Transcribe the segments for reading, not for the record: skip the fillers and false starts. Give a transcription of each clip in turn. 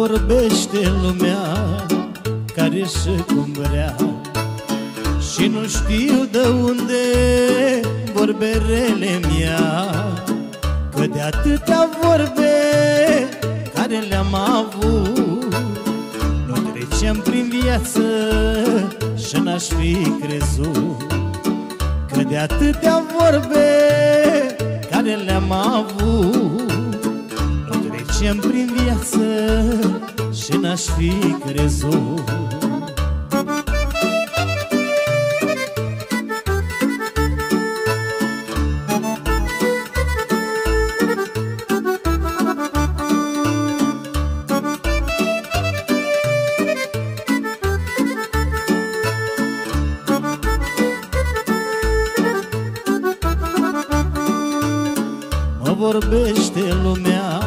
vorbește lumea care și cum vrea, și nu știu de unde vorbele-mi ia, că de atâtea vorbe care le-am avut, nu trecem prin viață și n-aș fi crezut, că de atâtea vorbe care le-am avut, nu trecem prin viață și n-aș fi crezut. Mă vorbește lumea,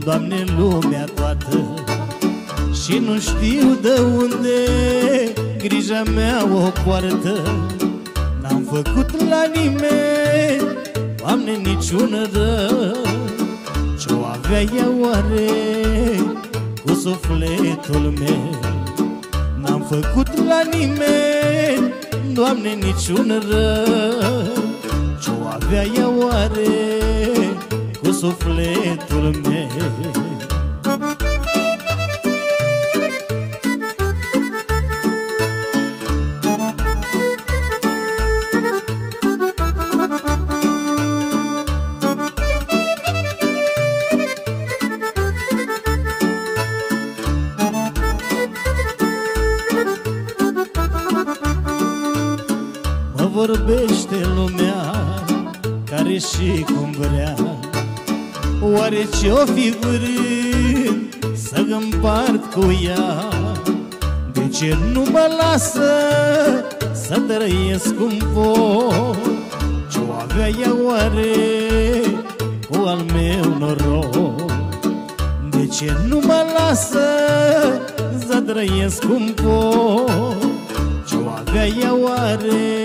Doamne, lumea toată, și nu știu de unde grija mea o poartă. N-am făcut la nimeni, Doamne, niciun rău, ce-o avea ea oare cu sufletul meu? N-am făcut la nimeni, Doamne, niciun rău, ce-o avea ea oare cu sufletul meu? Mă vorbește lumea care și cum vrea, oare ce-o fi vrând să împart cu ea? De ce nu mă lasă să trăiesc cum pot? Ce-o avea ea oare cu al meu noroc? De ce nu mă lasă să trăiesc cum pot? Ce-o avea ea oare